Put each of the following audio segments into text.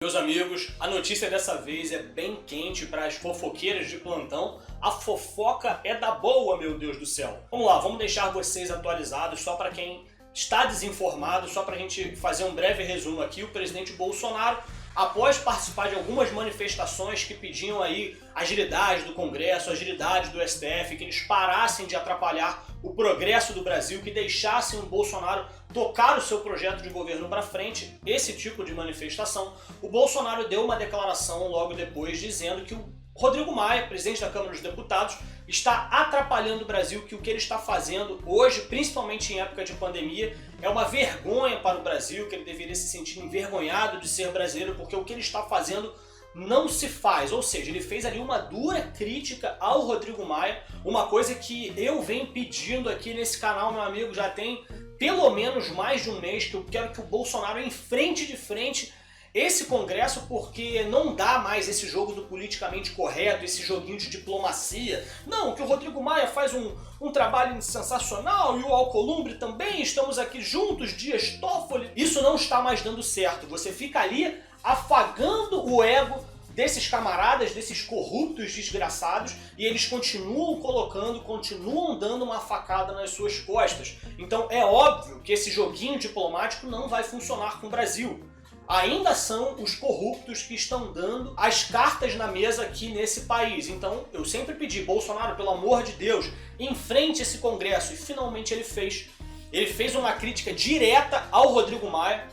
Meus amigos, a notícia dessa vez é bem quente para as fofoqueiras de plantão. A fofoca é da boa, meu Deus do céu. Vamos lá, vamos deixar vocês atualizados só para quem está desinformado, só para a gente fazer um breve resumo aqui. O presidente Bolsonaro, após participar de algumas manifestações que pediam aí agilidade do Congresso, agilidade do STF, que eles parassem de atrapalhar o progresso do Brasil, que deixassem o Bolsonaro tocar o seu projeto de governo para frente, esse tipo de manifestação, o Bolsonaro deu uma declaração logo depois dizendo que o Rodrigo Maia, presidente da Câmara dos Deputados, está atrapalhando o Brasil, que o que ele está fazendo hoje, principalmente em época de pandemia, é uma vergonha para o Brasil, que ele deveria se sentir envergonhado de ser brasileiro, porque o que ele está fazendo não se faz. Ou seja, ele fez ali uma dura crítica ao Rodrigo Maia, uma coisa que eu venho pedindo aqui nesse canal, meu amigo, já tem pelo menos mais de um mês que eu quero que o Bolsonaro enfrente de frente esse Congresso, porque não dá mais esse jogo do politicamente correto, esse joguinho de diplomacia. Não, que o Rodrigo Maia faz um trabalho sensacional e o Alcolumbre também, estamos aqui juntos, Dias Toffoli. Isso não está mais dando certo. Você fica ali afagando o ego desses camaradas, desses corruptos desgraçados, e eles continuam colocando, continuam dando uma facada nas suas costas. Então é óbvio que esse joguinho diplomático não vai funcionar com o Brasil. Ainda são os corruptos que estão dando as cartas na mesa aqui nesse país. Então eu sempre pedi, Bolsonaro, pelo amor de Deus, enfrente esse Congresso. E finalmente ele fez. Ele fez uma crítica direta ao Rodrigo Maia.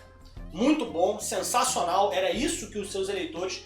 Muito bom, sensacional. Era isso que os seus eleitores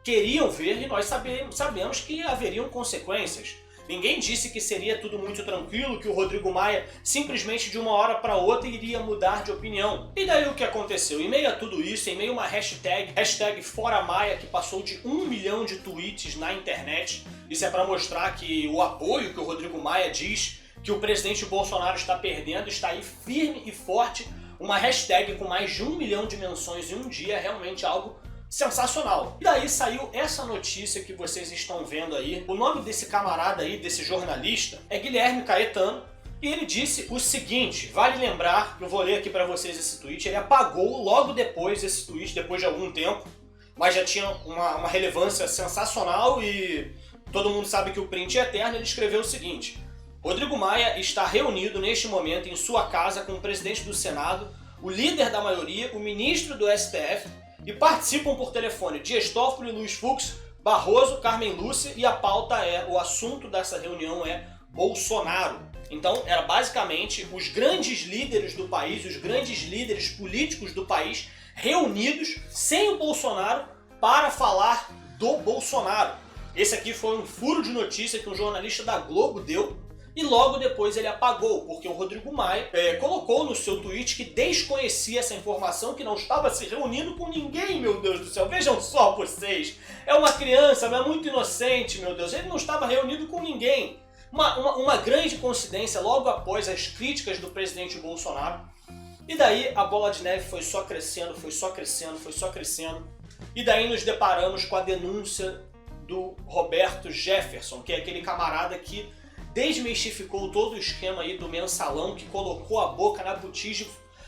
queriam ver e nós sabemos que haveriam consequências. Ninguém disse que seria tudo muito tranquilo, que o Rodrigo Maia simplesmente de uma hora para outra iria mudar de opinião. E daí o que aconteceu? Em meio a tudo isso, em meio a uma hashtag Fora Maia, que passou de 1 milhão de tweets na internet, isso é para mostrar que o apoio que o Rodrigo Maia diz que o presidente Bolsonaro está perdendo está aí firme e forte. Uma hashtag com mais de 1 milhão de menções em um dia é realmente algo sensacional. E daí saiu essa notícia que vocês estão vendo aí. O nome desse camarada aí, desse jornalista, é Guilherme Caetano. E ele disse o seguinte, vale lembrar, que eu vou ler aqui para vocês esse tweet, ele apagou logo depois esse tweet, depois de algum tempo, mas já tinha uma relevância sensacional e todo mundo sabe que o print é eterno. Ele escreveu o seguinte: Rodrigo Maia está reunido neste momento em sua casa com o presidente do Senado, o líder da maioria, o ministro do STF, e participam por telefone Dias Toffoli, Luiz Fux, Barroso, Carmen Lúcia, e a pauta o assunto dessa reunião é Bolsonaro. Então era basicamente os grandes líderes do país, os grandes líderes políticos do país reunidos sem o Bolsonaro para falar do Bolsonaro. Esse aqui foi um furo de notícia que um jornalista da Globo deu. E logo depois ele apagou, porque o Rodrigo Maia colocou no seu tweet que desconhecia essa informação, que não estava se reunindo com ninguém, meu Deus do céu. Vejam só vocês, é uma criança, é muito inocente, meu Deus. Ele não estava reunido com ninguém. Uma grande coincidência logo após as críticas do presidente Bolsonaro. E daí a bola de neve foi só crescendo, foi só crescendo, foi só crescendo. E daí nos deparamos com a denúncia do Roberto Jefferson, que é aquele camarada que desmistificou todo o esquema aí do mensalão, que colocou a boca na botija,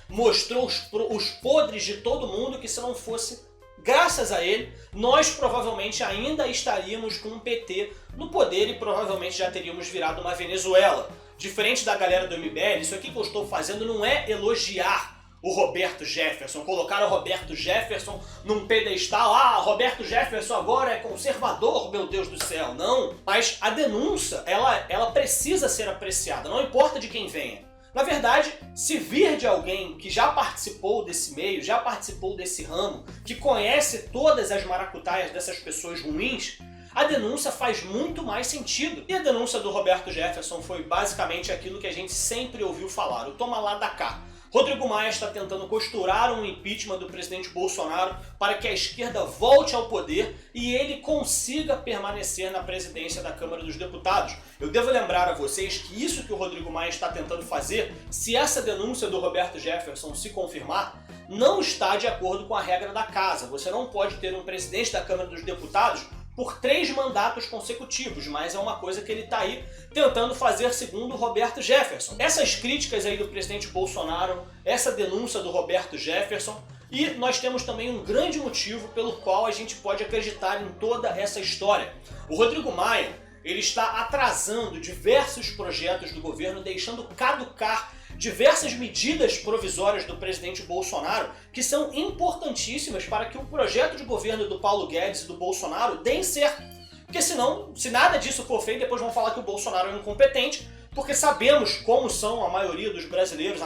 mostrou os podres de todo mundo, que se não fosse graças a ele, nós provavelmente ainda estaríamos com um PT no poder e provavelmente já teríamos virado uma Venezuela. Diferente da galera do MBL, isso aqui que eu estou fazendo não é elogiar o Roberto Jefferson, colocar o Roberto Jefferson num pedestal, Roberto Jefferson agora é conservador, meu Deus do céu, não. Mas a denúncia, ela precisa ser apreciada, não importa de quem venha. Na verdade, se vir de alguém que já participou desse meio, já participou desse ramo, que conhece todas as maracutaias dessas pessoas ruins, a denúncia faz muito mais sentido. E a denúncia do Roberto Jefferson foi basicamente aquilo que a gente sempre ouviu falar, o toma lá da cá. Rodrigo Maia está tentando costurar um impeachment do presidente Bolsonaro para que a esquerda volte ao poder e ele consiga permanecer na presidência da Câmara dos Deputados. Eu devo lembrar a vocês que isso que o Rodrigo Maia está tentando fazer, se essa denúncia do Roberto Jefferson se confirmar, não está de acordo com a regra da casa. Você não pode ter um presidente da Câmara dos Deputados por 3 mandatos consecutivos, mas é uma coisa que ele está aí tentando fazer segundo o Roberto Jefferson. Essas críticas aí do presidente Bolsonaro, essa denúncia do Roberto Jefferson E nós temos também um grande motivo pelo qual a gente pode acreditar em toda essa história. O Rodrigo Maia, ele está atrasando diversos projetos do governo, deixando caducar diversas medidas provisórias do presidente Bolsonaro que são importantíssimas para que o projeto de governo do Paulo Guedes e do Bolsonaro deem certo. Porque senão, se nada disso for feito, depois vão falar que o Bolsonaro é incompetente, porque sabemos como são a maioria dos brasileiros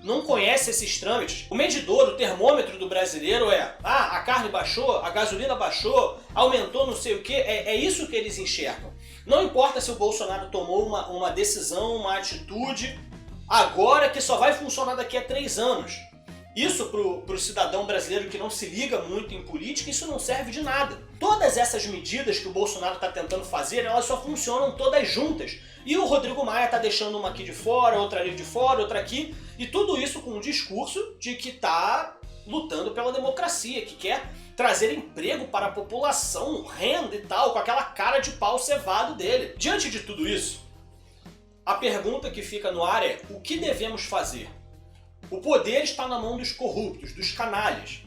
não conhece esses trâmites. O medidor, o termômetro do brasileiro é a carne baixou, a gasolina baixou, aumentou não sei o que, é isso que eles enxergam. Não importa se o Bolsonaro tomou uma decisão, uma atitude, agora que só vai funcionar daqui a 3 anos. Isso pro cidadão brasileiro que não se liga muito em política, isso não serve de nada. Todas essas medidas que o Bolsonaro está tentando fazer, elas só funcionam todas juntas. E o Rodrigo Maia está deixando uma aqui de fora, outra ali de fora, outra aqui, e tudo isso com um discurso de que está lutando pela democracia, que quer trazer emprego para a população, renda e tal, com aquela cara de pau cevado dele. Diante de tudo isso, a pergunta que fica no ar é: o que devemos fazer? O poder está na mão dos corruptos, dos canalhas.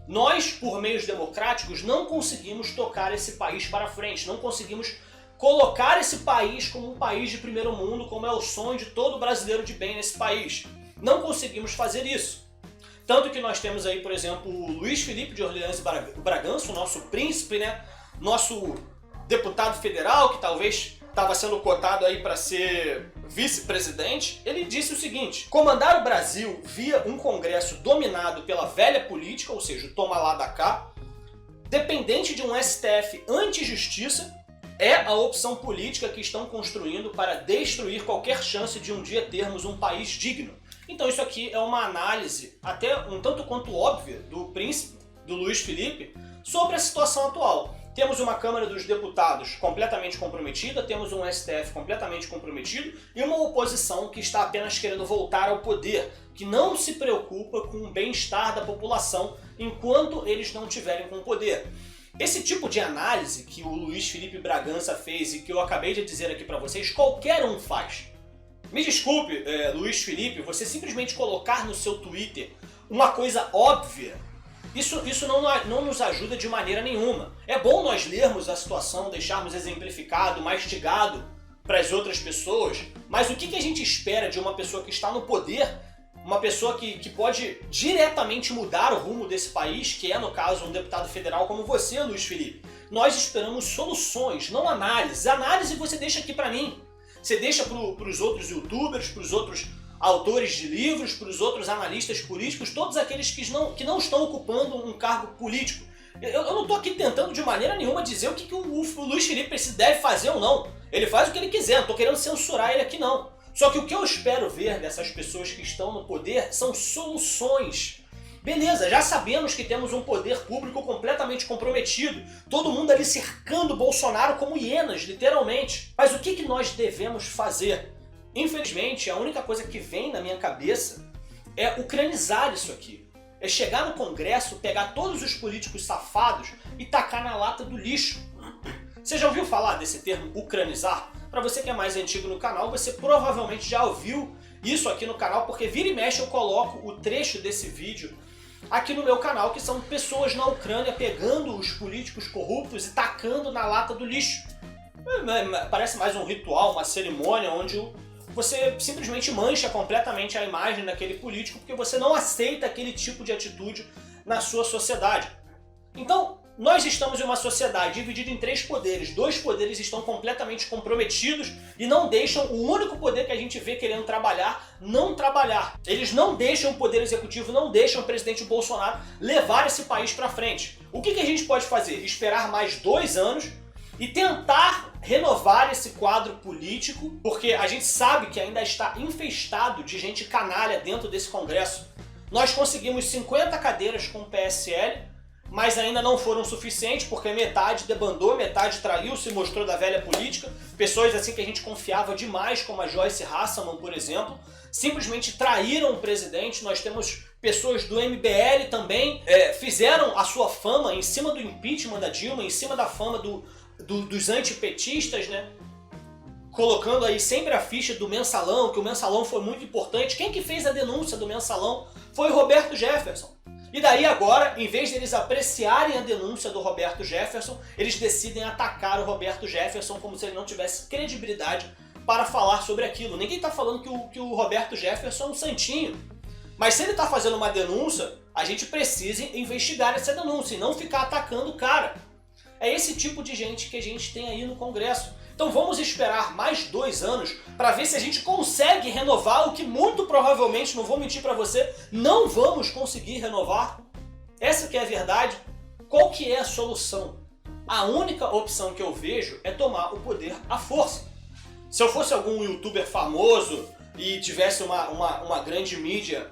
Nós, por meios democráticos, não conseguimos tocar esse país para frente, não conseguimos colocar esse país como um país de primeiro mundo, como é o sonho de todo brasileiro de bem nesse país. Não conseguimos fazer isso. Tanto que nós temos aí, por exemplo, o Luiz Felipe de Orleans e Bragança, o nosso príncipe, né? Nosso deputado federal, que talvez estava sendo cotado aí para ser vice-presidente. Ele disse o seguinte: comandar o Brasil via um Congresso dominado pela velha política, ou seja, o toma lá da cá, dependente de um STF anti-justiça, é a opção política que estão construindo para destruir qualquer chance de um dia termos um país digno. Então isso aqui é uma análise até um tanto quanto óbvia do príncipe, do Luiz Felipe, sobre a situação atual. Temos uma Câmara dos Deputados completamente comprometida, temos um STF completamente comprometido e uma oposição que está apenas querendo voltar ao poder, que não se preocupa com o bem-estar da população enquanto eles não tiverem com o poder. Esse tipo de análise que o Luiz Felipe Bragança fez e que eu acabei de dizer aqui para vocês, qualquer um faz. Me desculpe, Luiz Felipe, você simplesmente colocar no seu Twitter uma coisa óbvia, isso não nos ajuda de maneira nenhuma. É bom nós lermos a situação, deixarmos exemplificado, mastigado para as outras pessoas, mas o que a gente espera de uma pessoa que está no poder, uma pessoa que pode diretamente mudar o rumo desse país, que é, no caso, um deputado federal como você, Luiz Felipe? Nós esperamos soluções, não análise. Análise você deixa aqui para mim. Você deixa para os outros youtubers, para os outros autores de livros, para os outros analistas políticos, todos aqueles que não estão ocupando um cargo político. Eu não estou aqui tentando de maneira nenhuma dizer o que o Luiz Felipe deve fazer ou não. Ele faz o que ele quiser, não estou querendo censurar ele aqui não. Só que o que eu espero ver dessas pessoas que estão no poder são soluções. Beleza, já sabemos que temos um poder público completamente comprometido, todo mundo ali cercando Bolsonaro como hienas, literalmente. Mas o que nós devemos fazer? Infelizmente, a única coisa que vem na minha cabeça é ucranizar isso aqui. É chegar no Congresso, pegar todos os políticos safados e tacar na lata do lixo. Você já ouviu falar desse termo ucranizar? Para você que é mais antigo no canal, você provavelmente já ouviu isso aqui no canal, porque vira e mexe eu coloco o trecho desse vídeo aqui no meu canal, que são pessoas na Ucrânia pegando os políticos corruptos e tacando na lata do lixo. Parece mais um ritual, uma cerimônia onde você simplesmente mancha completamente a imagem daquele político porque você não aceita aquele tipo de atitude na sua sociedade. Então, nós estamos em uma sociedade dividida em 3 poderes. 2 poderes estão completamente comprometidos e não deixam o único poder que a gente vê querendo trabalhar, não trabalhar. Eles não deixam o poder executivo, não deixam o presidente Bolsonaro levar esse país para frente. O que a gente pode fazer? Esperar mais 2 anos e tentar renovar esse quadro político, porque a gente sabe que ainda está infestado de gente canalha dentro desse Congresso. Nós conseguimos 50 cadeiras com o PSL, mas ainda não foram suficientes, porque metade debandou, metade traiu, se mostrou da velha política. Pessoas assim que a gente confiava demais, como a Joyce Hasselmann, por exemplo, simplesmente traíram o presidente. Nós temos pessoas do MBL também, fizeram a sua fama em cima do impeachment da Dilma, em cima da fama dos antipetistas, né? Colocando aí sempre a ficha do mensalão, que o mensalão foi muito importante. Quem que fez a denúncia do mensalão foi o Roberto Jefferson. E daí agora, em vez deles apreciarem a denúncia do Roberto Jefferson, eles decidem atacar o Roberto Jefferson como se ele não tivesse credibilidade para falar sobre aquilo. Ninguém está falando que o Roberto Jefferson é um santinho. Mas se ele está fazendo uma denúncia, a gente precisa investigar essa denúncia e não ficar atacando o cara. É esse tipo de gente que a gente tem aí no Congresso. Então vamos esperar mais 2 anos para ver se a gente consegue renovar o que muito provavelmente, não vou mentir para você, não vamos conseguir renovar. Essa que é a verdade. Qual que é a solução? A única opção que eu vejo é tomar o poder à força. Se eu fosse algum youtuber famoso e tivesse uma grande mídia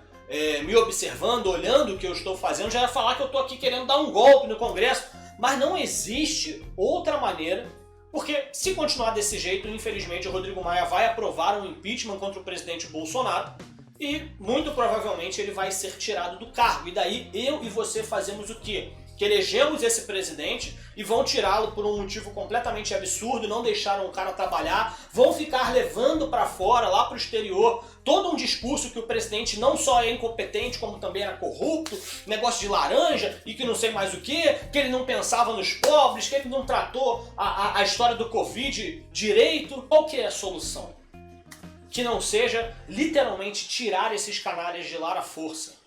me observando, olhando o que eu estou fazendo, já ia falar que eu estou aqui querendo dar um golpe no Congresso. Mas não existe outra maneira, porque se continuar desse jeito, infelizmente o Rodrigo Maia vai aprovar um impeachment contra o presidente Bolsonaro e muito provavelmente ele vai ser tirado do cargo. E daí eu e você fazemos o quê? Que elegemos esse presidente e vão tirá-lo por um motivo completamente absurdo, não deixaram o cara trabalhar, vão ficar levando para fora, lá para o exterior, todo um discurso que o presidente não só é incompetente, como também era corrupto, negócio de laranja e que não sei mais o que ele não pensava nos pobres, que ele não tratou a história do Covid direito. Qual que é a solução? Que não seja literalmente tirar esses canalhas de lá à força.